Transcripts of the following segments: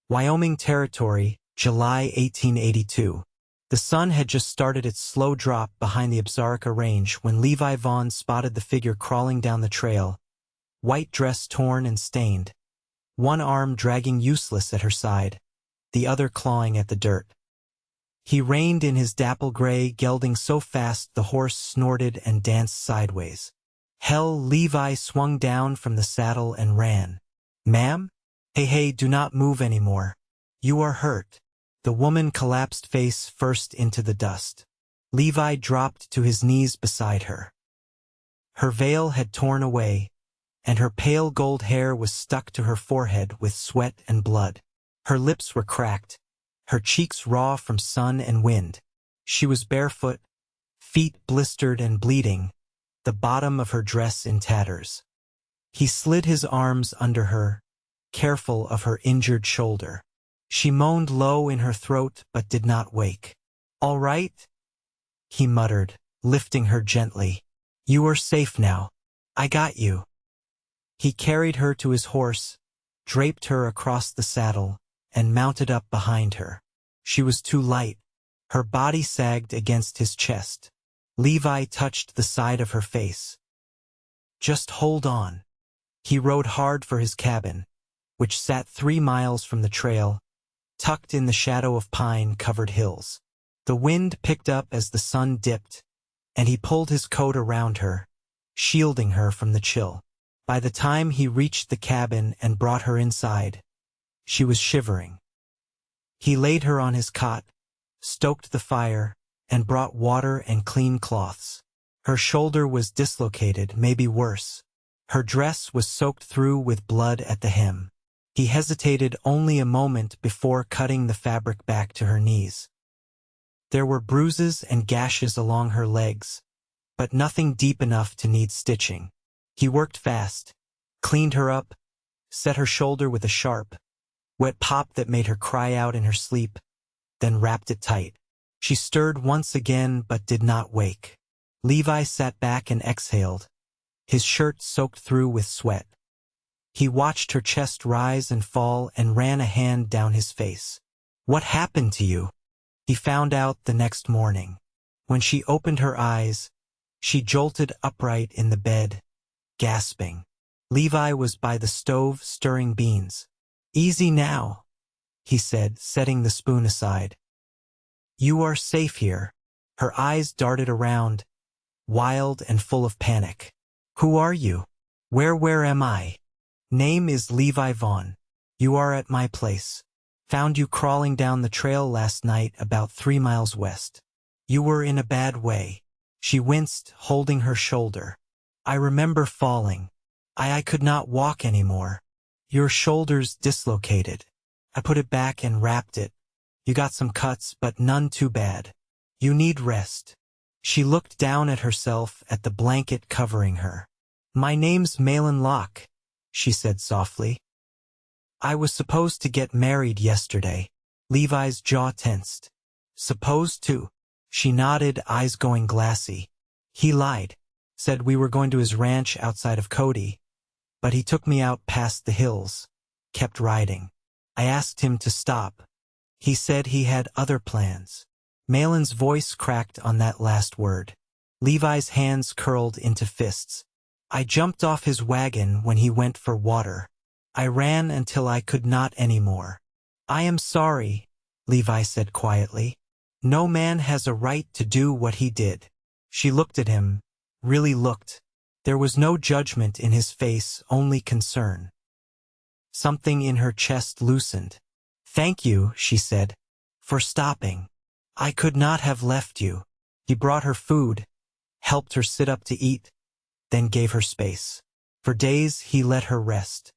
Wyoming Territory, July 1882. The sun had just started its slow drop behind the Ozarka Range when Levi Vaughn spotted the figure crawling down the trail, white dress torn and stained, one arm dragging useless at her side, the other clawing at the dirt. He reined in his dapple gray gelding so fast the horse snorted and danced sideways. Hell, Levi swung down from the saddle and ran. "Ma'am? Hey, do not move anymore. You are hurt." The woman collapsed face first into the dust. Levi dropped to his knees beside her. Her veil had torn away, and her pale gold hair was stuck to her forehead with sweat and blood. Her lips were cracked, her cheeks raw from sun and wind. She was barefoot, feet blistered and bleeding, the bottom of her dress in tatters. He slid his arms under her, careful of her injured shoulder. She moaned low in her throat but did not wake. "All right?" he muttered, lifting her gently. "You are safe now. I got you." He carried her to his horse, draped her across the saddle, and mounted up behind her. She was too light. Her body sagged against his chest. Levi touched the side of her face. "Just hold on." He rode hard for his cabin, which sat 3 miles from the trail, tucked in the shadow of pine-covered hills. The wind picked up as the sun dipped, and he pulled his coat around her, shielding her from the chill. By the time he reached the cabin and brought her inside, she was shivering. He laid her on his cot, stoked the fire, and brought water and clean cloths. Her shoulder was dislocated, maybe worse. Her dress was soaked through with blood at the hem. He hesitated only a moment before cutting the fabric back to her knees. There were bruises and gashes along her legs, but nothing deep enough to need stitching. He worked fast, cleaned her up, set her shoulder with a sharp, wet pop that made her cry out in her sleep, then wrapped it tight. She stirred once again but did not wake. Levi sat back and exhaled, his shirt soaked through with sweat. He watched her chest rise and fall and ran a hand down his face. "What happened to you?" He found out the next morning. When she opened her eyes, she jolted upright in the bed, gasping. Levi was by the stove stirring beans. "Easy now," he said, setting the spoon aside. "You are safe here." Her eyes darted around, wild and full of panic. "Who are you? Where am I?" "Name is Levi Vaughn. You are at my place. Found you crawling down the trail last night about 3 miles west. You were in a bad way." She winced, holding her shoulder. "I remember falling. I could not walk anymore. Your shoulder's dislocated. I put it back and wrapped it. You got some cuts, but none too bad. You need rest." She looked down at herself at the blanket covering her. "My name's Maylin Locke," she said softly. "I was supposed to get married yesterday." Levi's jaw tensed. "Supposed to?" She nodded, eyes going glassy. "He lied. Said we were going to his ranch outside of Cody, but he took me out past the hills. Kept riding. I asked him to stop. He said he had other plans." Maylin's voice cracked on that last word. Levi's hands curled into fists. "I jumped off his wagon when he went for water. I ran until I could not anymore." "I am sorry," Levi said quietly. "No man has a right to do what he did." She looked at him, really looked. There was no judgment in his face, only concern. Something in her chest loosened. "Thank you," she said, "for stopping. I could not have left you." He brought her food, helped her sit up to eat, then gave her space. For days he let her rest.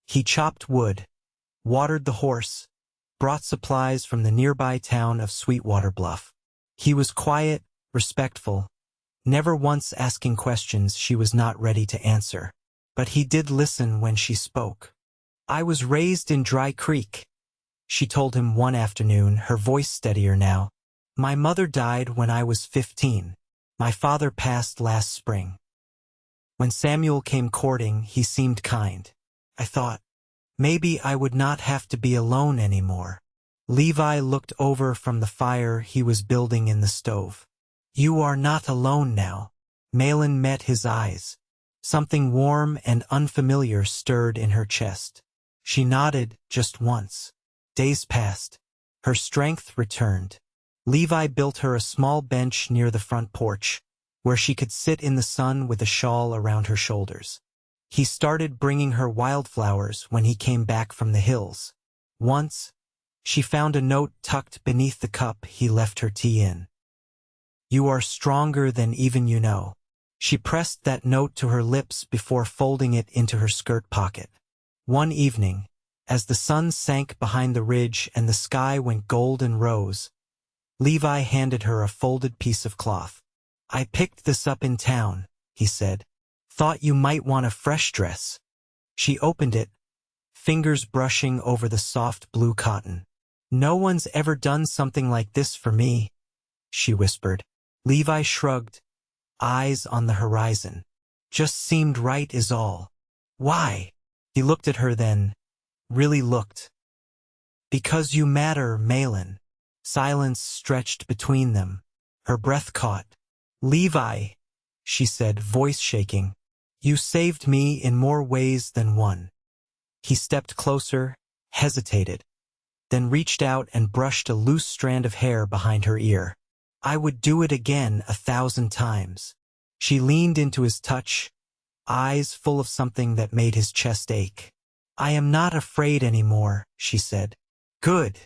He chopped wood, watered the horse, brought supplies from the nearby town of Sweetwater Bluff. He was quiet, respectful, never once asking questions she was not ready to answer. But he did listen when she spoke. "I was raised in Dry Creek," she told him one afternoon, her voice steadier now. "My mother died when I was 15. My father passed last spring. When Samuel came courting, he seemed kind. I thought, Maybe I would not have to be alone anymore. Levi looked over from the fire he was building in the stove. You are not alone now. Maylin met his eyes. Something warm and unfamiliar stirred in her chest. She nodded just once. Days passed. Her strength returned. Levi built her a small bench near the front porch, where she could sit in the sun with a shawl around her shoulders. He started bringing her wildflowers when he came back from the hills. Once, she found a note tucked beneath the cup he left her tea in. You are stronger than even you know. She pressed that note to her lips before folding it into her skirt pocket. One evening, as the sun sank behind the ridge and the sky went gold and rose, Levi handed her a folded piece of cloth. I picked this up in town, he said. Thought you might want a fresh dress. She opened it, fingers brushing over the soft blue cotton. No one's ever done something like this for me, she whispered. Levi shrugged, eyes on the horizon. Just seemed right is all. Why? He looked at her then, really looked. Because you matter, Maylin. Silence stretched between them. Her breath caught. Levi, she said, voice shaking. You saved me in more ways than one. He stepped closer, hesitated, then reached out and brushed a loose strand of hair behind her ear. I would do it again 1,000 times. She leaned into his touch, eyes full of something that made his chest ache. I am not afraid anymore, she said. Good,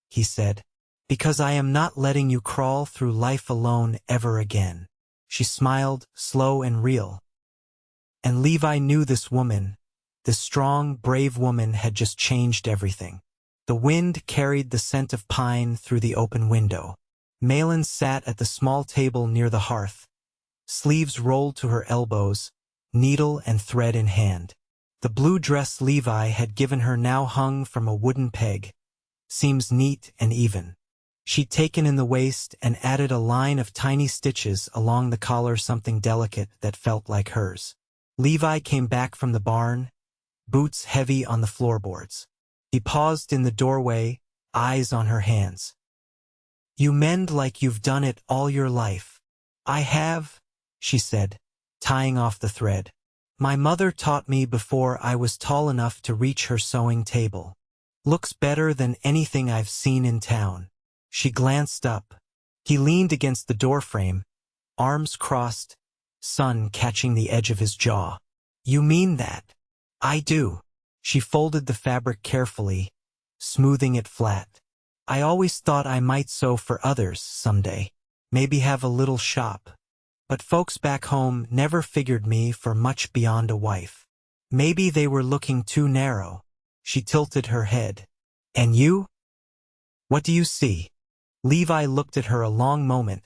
he said, because I am not letting you crawl through life alone ever again. She smiled, slow and real. And Levi knew this woman, this strong, brave woman, had just changed everything. The wind carried the scent of pine through the open window. Maylin sat at the small table near the hearth, sleeves rolled to her elbows, needle and thread in hand. The blue dress Levi had given her now hung from a wooden peg, seams neat and even. She'd taken in the waist and added a line of tiny stitches along the collar, something delicate that felt like hers. Levi came back from the barn, boots heavy on the floorboards. He paused in the doorway, eyes on her hands. You mend like you've done it all your life. I have, she said, tying off the thread. My mother taught me before I was tall enough to reach her sewing table. Looks better than anything I've seen in town. She glanced up. He leaned against the doorframe, arms crossed, sun catching the edge of his jaw. You mean that? I do. She folded the fabric carefully, smoothing it flat. I always thought I might sew for others someday, maybe have a little shop. But folks back home never figured me for much beyond a wife. Maybe they were looking too narrow. She tilted her head. And you? What do you see? Levi looked at her a long moment,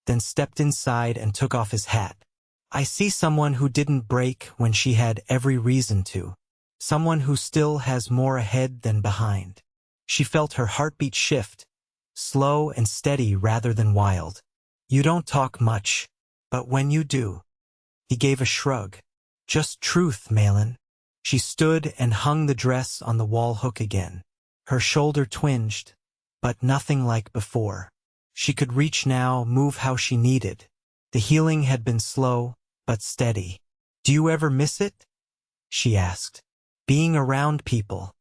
then stepped inside and took off his hat. I see someone who didn't break when she had every reason to. Someone who still has more ahead than behind. She felt her heartbeat shift, slow and steady rather than wild. You don't talk much, but when you do. He gave a shrug. Just truth, Maylin. She stood and hung the dress on the wall hook again. Her shoulder twinged, but nothing like before. She could reach now, move how she needed. The healing had been slow, but steady. Do you ever miss it? She asked. Being around people.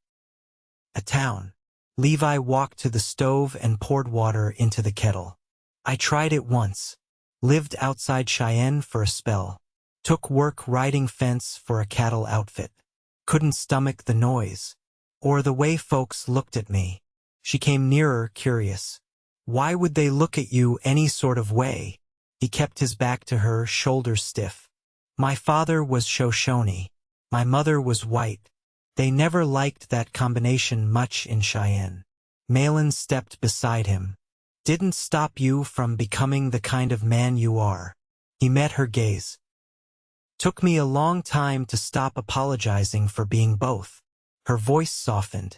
A town. Levi walked to the stove and poured water into the kettle. I tried it once. Lived outside Cheyenne for a spell. Took work riding fence for a cattle outfit. Couldn't stomach the noise. Or the way folks looked at me. She came nearer, curious. Why would they look at you any sort of way? He kept his back to her, shoulders stiff. My father was Shoshone. My mother was white. They never liked that combination much in Cheyenne. Maylin stepped beside him. Didn't stop you from becoming the kind of man you are. He met her gaze. Took me a long time to stop apologizing for being both. Her voice softened.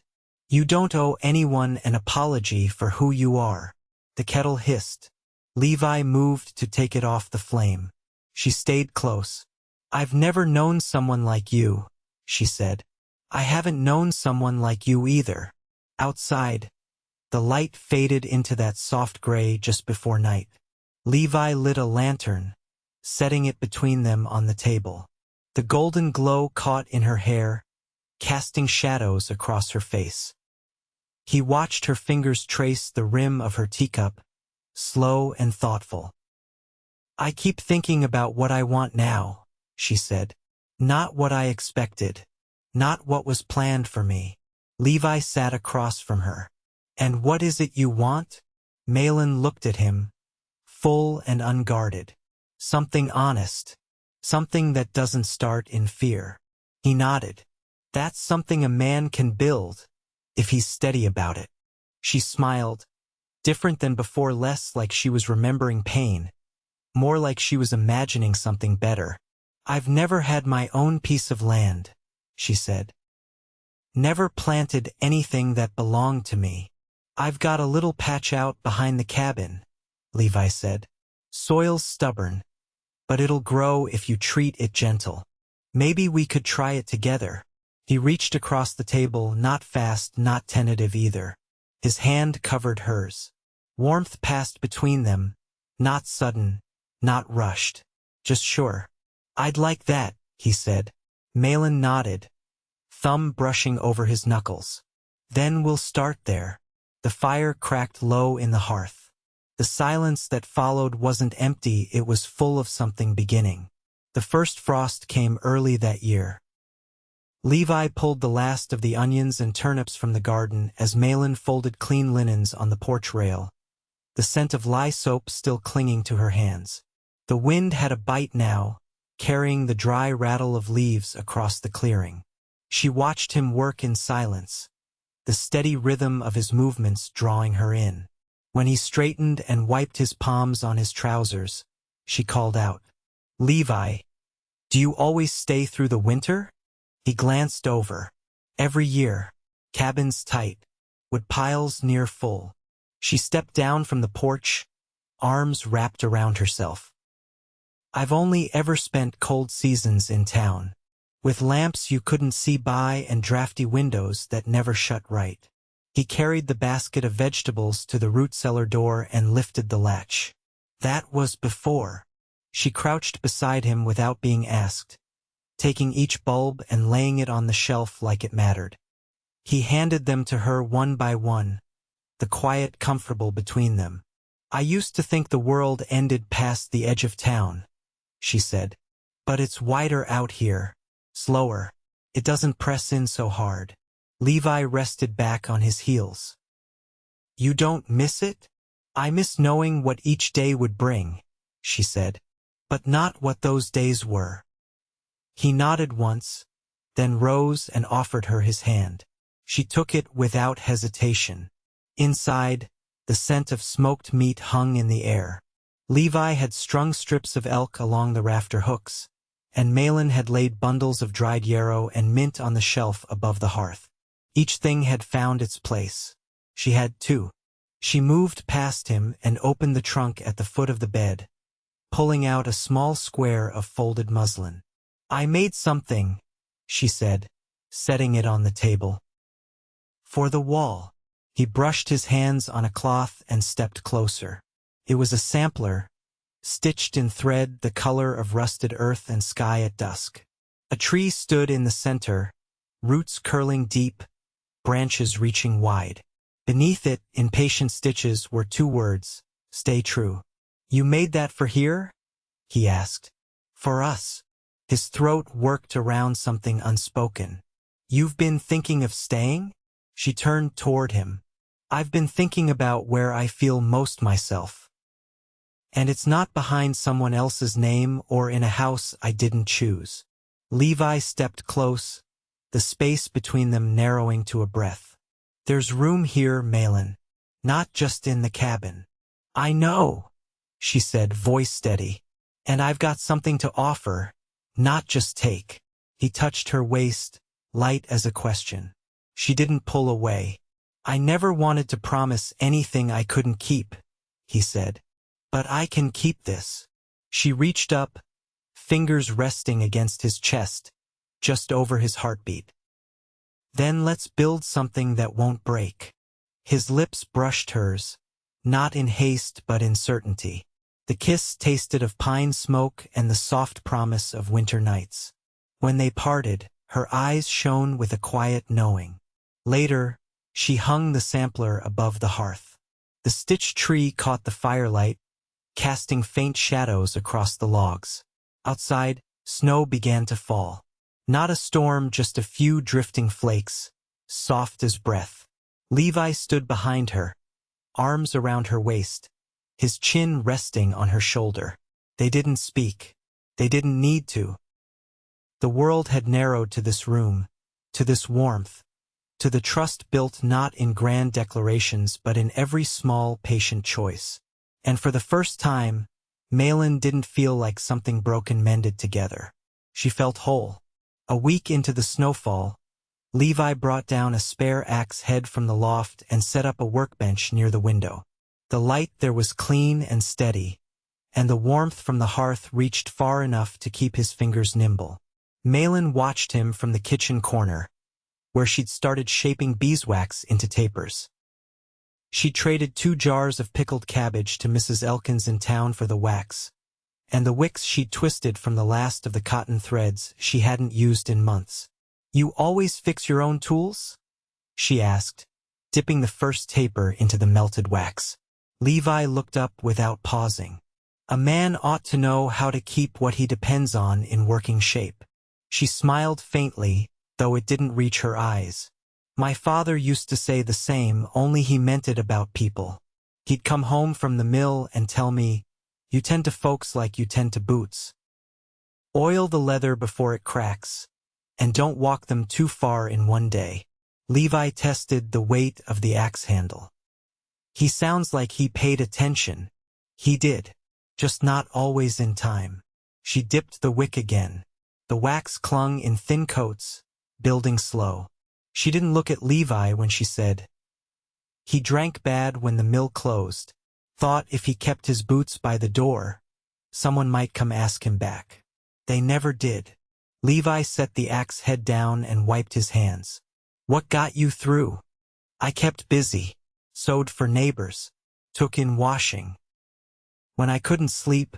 You don't owe anyone an apology for who you are. The kettle hissed. Levi moved to take it off the flame. She stayed close. I've never known someone like you, she said. I haven't known someone like you either. Outside, the light faded into that soft gray just before night. Levi lit a lantern, setting it between them on the table. The golden glow caught in her hair, casting shadows across her face. He watched her fingers trace the rim of her teacup, slow and thoughtful. I keep thinking about what I want now, she said. Not what I expected. Not what was planned for me. Levi sat across from her. And what is it you want? Maylin looked at him, full and unguarded. Something honest. Something that doesn't start in fear. He nodded. That's something a man can build, if he's steady about it. She smiled, different than before, less like she was remembering pain, more like she was imagining something better. I've never had my own piece of land, she said. Never planted anything that belonged to me. I've got a little patch out behind the cabin, Levi said. Soil's stubborn, but it'll grow if you treat it gentle. Maybe we could try it together. He reached across the table, not fast, not tentative either. His hand covered hers. Warmth passed between them, not sudden, not rushed, just sure. I'd like that, he said. Maylin nodded, thumb brushing over his knuckles. Then we'll start there. The fire cracked low in the hearth. The silence that followed wasn't empty, it was full of something beginning. The first frost came early that year. Levi pulled the last of the onions and turnips from the garden as Maylin folded clean linens on the porch rail, the scent of lye soap still clinging to her hands. The wind had a bite now, carrying the dry rattle of leaves across the clearing. She watched him work in silence, the steady rhythm of his movements drawing her in. When he straightened and wiped his palms on his trousers, she called out, Levi, do you always stay through the winter? He glanced over. Every year, cabins tight, wood piles near full. She stepped down from the porch, arms wrapped around herself. I've only ever spent cold seasons in town, with lamps you couldn't see by and drafty windows that never shut right. He carried the basket of vegetables to the root cellar door and lifted the latch. That was before. She crouched beside him without being asked, taking each bulb and laying it on the shelf like it mattered. He handed them to her one by one, the quiet comfortable between them. I used to think the world ended past the edge of town, she said. But it's wider out here, slower. It doesn't press in so hard. Levi rested back on his heels. You don't miss it? I miss knowing what each day would bring, she said. But not what those days were. He nodded once, then rose and offered her his hand. She took it without hesitation. Inside, the scent of smoked meat hung in the air. Levi had strung strips of elk along the rafter hooks, and Maylin had laid bundles of dried yarrow and mint on the shelf above the hearth. Each thing had found its place. She had too. She moved past him and opened the trunk at the foot of the bed, pulling out a small square of folded muslin. I made something, she said, setting it on the table. For the wall. He brushed his hands on a cloth and stepped closer. It was a sampler, stitched in thread the color of rusted earth and sky at dusk. A tree stood in the center, roots curling deep, branches reaching wide. Beneath it, in patient stitches, were two words, stay true. You made that for here? He asked. For us. His throat worked around something unspoken. You've been thinking of staying? She turned toward him. I've been thinking about where I feel most myself. And it's not behind someone else's name or in a house I didn't choose. Levi stepped close, the space between them narrowing to a breath. There's room here, Maylin. Not just in the cabin. I know, she said, voice steady. And I've got something to offer, not just take. He touched her waist, light as a question. She didn't pull away. I never wanted to promise anything I couldn't keep, he said. But I can keep this. She reached up, fingers resting against his chest, just over his heartbeat. Then let's build something that won't break. His lips brushed hers, not in haste but in certainty. The kiss tasted of pine smoke and the soft promise of winter nights. When they parted, her eyes shone with a quiet knowing. Later, she hung the sampler above the hearth. The stitched tree caught the firelight, casting faint shadows across the logs. Outside, snow began to fall. Not a storm, just a few drifting flakes, soft as breath. Levi stood behind her, arms around her waist, his chin resting on her shoulder. They didn't speak. They didn't need to. The world had narrowed to this room, to this warmth, to the trust built not in grand declarations but in every small, patient choice. And for the first time, Maylin didn't feel like something broken mended together. She felt whole. A week into the snowfall, Levi brought down a spare axe head from the loft and set up a workbench near the window. The light there was clean and steady, and the warmth from the hearth reached far enough to keep his fingers nimble. Maylin watched him from the kitchen corner, where she'd started shaping beeswax into tapers. She traded 2 jars of pickled cabbage to Mrs. Elkins in town for the wax, and the wicks she'd twisted from the last of the cotton threads she hadn't used in months. "You always fix your own tools?" she asked, dipping the first taper into the melted wax. Levi looked up without pausing. A man ought to know how to keep what he depends on in working shape. She smiled faintly, though it didn't reach her eyes. "My father used to say the same, only he meant it about people. He'd come home from the mill and tell me, 'You tend to folks like you tend to boots. Oil the leather before it cracks, and don't walk them too far in one day.'" Levi tested the weight of the axe handle. "He sounds like he paid attention." He did, just not always in time. She dipped the wick again. The wax clung in thin coats, building slow. She didn't look at Levi when she said, "He drank bad when the mill closed. Thought if he kept his boots by the door, someone might come ask him back. They never did." Levi set the axe head down and wiped his hands. "What got you through?" "I kept busy. Sewed for neighbors. Took in washing. When I couldn't sleep,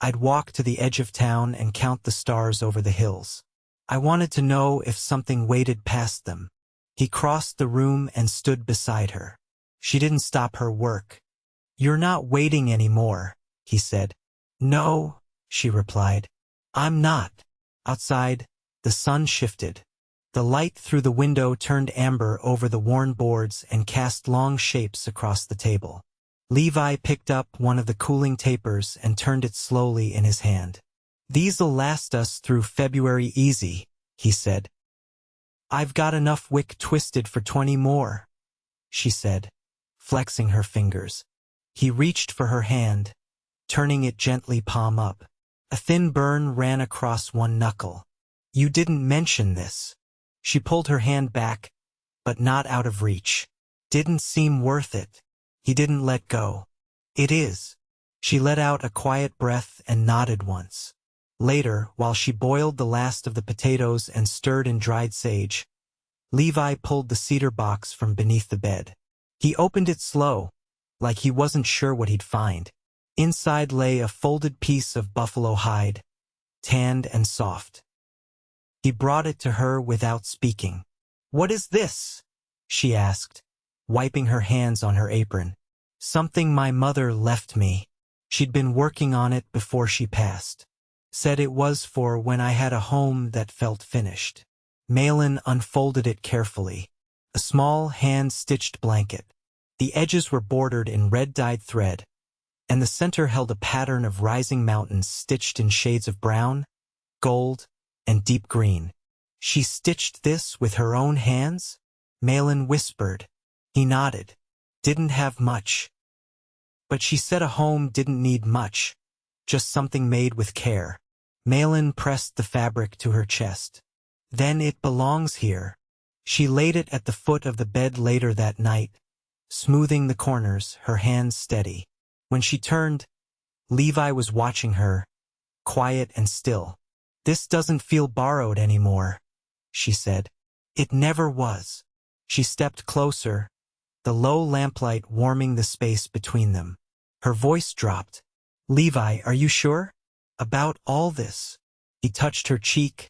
I'd walk to the edge of town and count the stars over the hills. I wanted to know if something waited past them." He crossed the room and stood beside her. She didn't stop her work. "You're not waiting anymore," he said. "No," she replied. "I'm not." Outside, the sun shifted. The light through the window turned amber over the worn boards and cast long shapes across the table. Levi picked up one of the cooling tapers and turned it slowly in his hand. "These'll last us through February easy," he said. "I've got enough wick twisted for 20 more," she said, flexing her fingers. He reached for her hand, turning it gently palm up. A thin burn ran across one knuckle. "You didn't mention this." She pulled her hand back, but not out of reach. "Didn't seem worth it." He didn't let go. "It is." She let out a quiet breath and nodded once. Later, while she boiled the last of the potatoes and stirred in dried sage, Levi pulled the cedar box from beneath the bed. He opened it slow, like he wasn't sure what he'd find. Inside lay a folded piece of buffalo hide, tanned and soft. He brought it to her without speaking. "What is this?" she asked, wiping her hands on her apron. "Something my mother left me. She'd been working on it before she passed. Said it was for when I had a home that felt finished." Maylin unfolded it carefully. A small hand-stitched blanket. The edges were bordered in red-dyed thread, and the center held a pattern of rising mountains stitched in shades of brown, gold, and deep green. "She stitched this with her own hands?" Maylin whispered. He nodded. "Didn't have much." But she said a home didn't need much, just something made with care. Maylin pressed the fabric to her chest. "Then it belongs here." She laid it at the foot of the bed later that night, smoothing the corners, her hands steady. When she turned, Levi was watching her, quiet and still. "This doesn't feel borrowed anymore," she said. It never was. She stepped closer, the low lamplight warming the space between them. Her voice dropped. Levi, are you sure? About all this? He touched her cheek,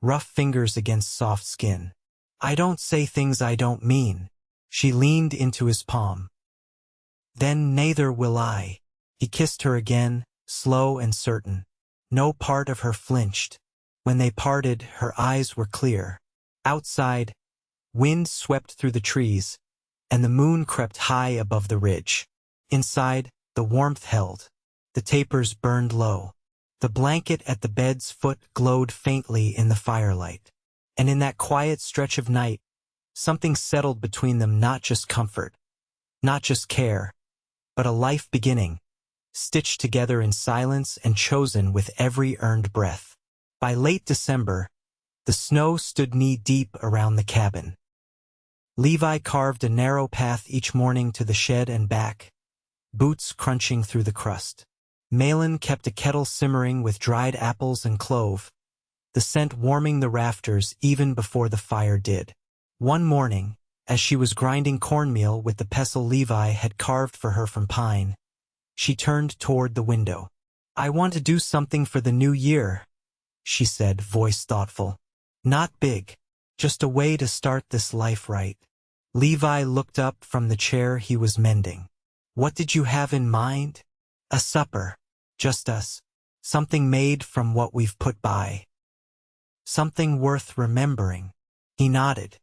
rough fingers against soft skin. I don't say things I don't mean. She leaned into his palm. Then neither will I. He kissed her again, slow and certain. No part of her flinched. When they parted, her eyes were clear. Outside, wind swept through the trees, and the moon crept high above the ridge. Inside, the warmth held. The tapers burned low. The blanket at the bed's foot glowed faintly in the firelight. And in that quiet stretch of night, something settled between them, not just comfort, not just care, but a life beginning, stitched together in silence and chosen with every earned breath. By late December, the snow stood knee-deep around the cabin. Levi carved a narrow path each morning to the shed and back, boots crunching through the crust. Maylin kept a kettle simmering with dried apples and clove, the scent warming the rafters even before the fire did. One morning, as she was grinding cornmeal with the pestle Levi had carved for her from pine, she turned toward the window. I want to do something for the new year, she said, voice thoughtful. Not big, just a way to start this life right. Levi looked up from the chair he was mending. What did you have in mind? A supper. Just us. Something made from what we've put by. Something worth remembering. He nodded.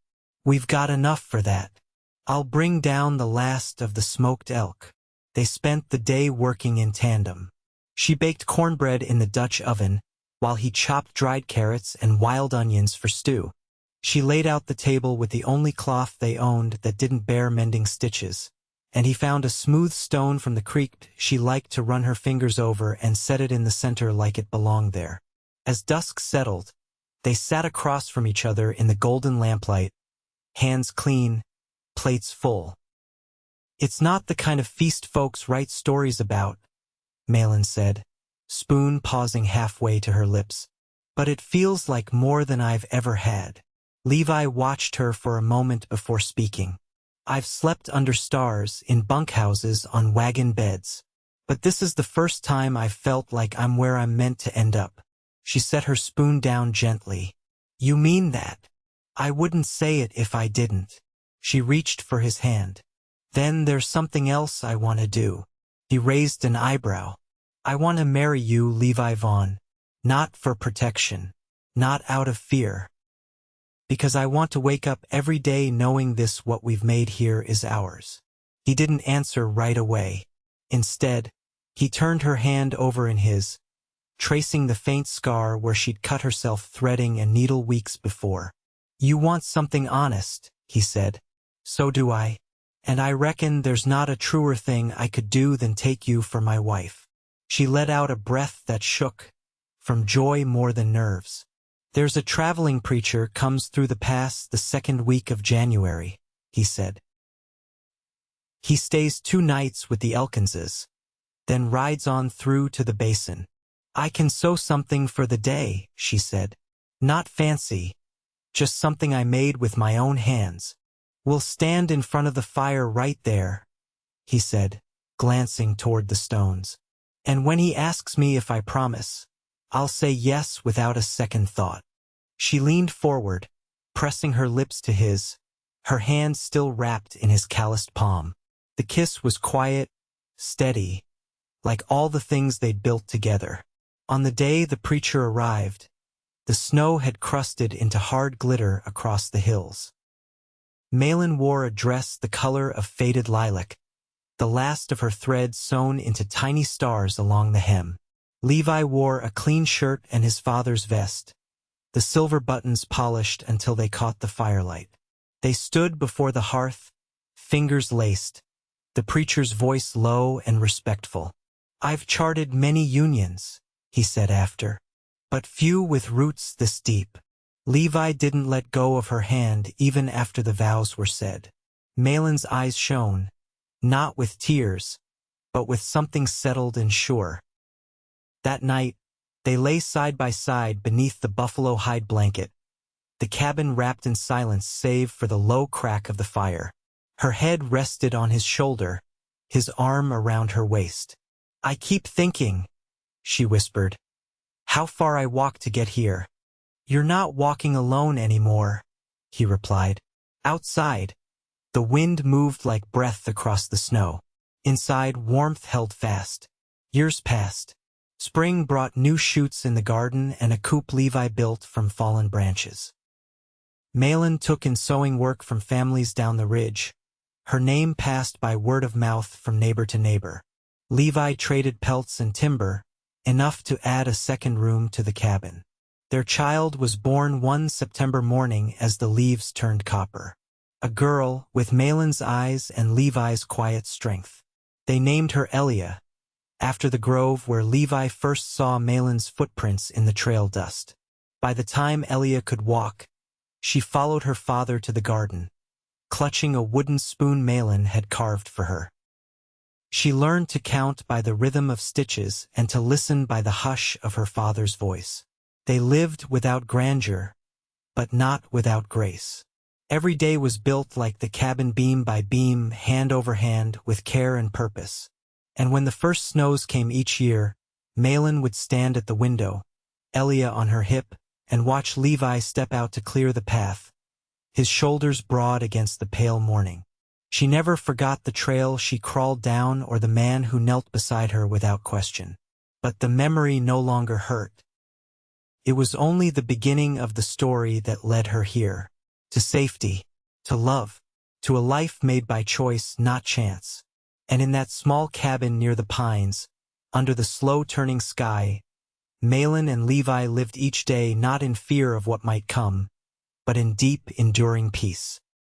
We've got enough for that. I'll bring down the last of the smoked elk. They spent the day working in tandem. She baked cornbread in the Dutch oven, while he chopped dried carrots and wild onions for stew. She laid out the table with the only cloth they owned that didn't bear mending stitches, and he found a smooth stone from the creek she liked to run her fingers over and set it in the center like it belonged there. As dusk settled, they sat across from each other in the golden lamplight, hands clean, plates full. It's not the kind of feast folks write stories about, Maylin said, spoon pausing halfway to her lips. But it feels like more than I've ever had. Levi watched her for a moment before speaking. I've slept under stars, in bunkhouses, on wagon beds. But this is the first time I've felt like I'm where I'm meant to end up. She set her spoon down gently. You mean that? I wouldn't say it if I didn't. She reached for his hand. Then there's something else I want to do. He raised an eyebrow. I want to marry you, Levi Vaughn. Not for protection. Not out of fear. Because I want to wake up every day knowing this what we've made here is ours. He didn't answer right away. Instead, he turned her hand over in his, tracing the faint scar where she'd cut herself threading a needle weeks before. You want something honest, he said. So do I. And I reckon there's not a truer thing I could do than take you for my wife. She let out a breath that shook, from joy more than nerves. There's a traveling preacher comes through the pass the second week of January, he said. He stays 2 nights with the Elkinses, then rides on through to the basin. I can sew something for the day, she said. Not fancy, just something I made with my own hands. We'll stand in front of the fire right there, he said, glancing toward the stones. And when he asks me if I promise, I'll say yes without a second thought. She leaned forward, pressing her lips to his, her hand still wrapped in his calloused palm. The kiss was quiet, steady, like all the things they'd built together. On the day the preacher arrived, the snow had crusted into hard glitter across the hills. Maylin wore a dress the color of faded lilac, the last of her threads sewn into tiny stars along the hem. Levi wore a clean shirt and his father's vest, the silver buttons polished until they caught the firelight. They stood before the hearth, fingers laced, the preacher's voice low and respectful. I've charted many unions, he said after, but few with roots this deep. Levi didn't let go of her hand even after the vows were said. Maylin's eyes shone, not with tears, but with something settled and sure. That night, they lay side by side beneath the buffalo hide blanket, the cabin wrapped in silence save for the low crack of the fire. Her head rested on his shoulder, his arm around her waist. "I keep thinking," she whispered, "how far I walked to get here." "You're not walking alone anymore," he replied. Outside, the wind moved like breath across the snow. Inside, warmth held fast. Years passed. Spring brought new shoots in the garden and a coop Levi built from fallen branches. Maylin took in sewing work from families down the ridge. Her name passed by word of mouth from neighbor to neighbor. Levi traded pelts and timber, enough to add a second room to the cabin. Their child was born one September morning as the leaves turned copper. A girl with Maylin's eyes and Levi's quiet strength. They named her Elia, after the grove where Levi first saw Maylin's footprints in the trail dust. By the time Elia could walk, she followed her father to the garden, clutching a wooden spoon Maylin had carved for her. She learned to count by the rhythm of stitches and to listen by the hush of her father's voice. They lived without grandeur, but not without grace. Every day was built like the cabin beam by beam, hand over hand, with care and purpose. And when the first snows came each year, Maylin would stand at the window, Elia on her hip, and watch Levi step out to clear the path, his shoulders broad against the pale morning. She never forgot the trail she crawled down or the man who knelt beside her without question. But the memory no longer hurt. It was only the beginning of the story that led her here. To safety, to love, to a life made by choice, not chance. And in that small cabin near the pines, under the slow-turning sky, Maylin and Levi lived each day not in fear of what might come, but in deep, enduring peace.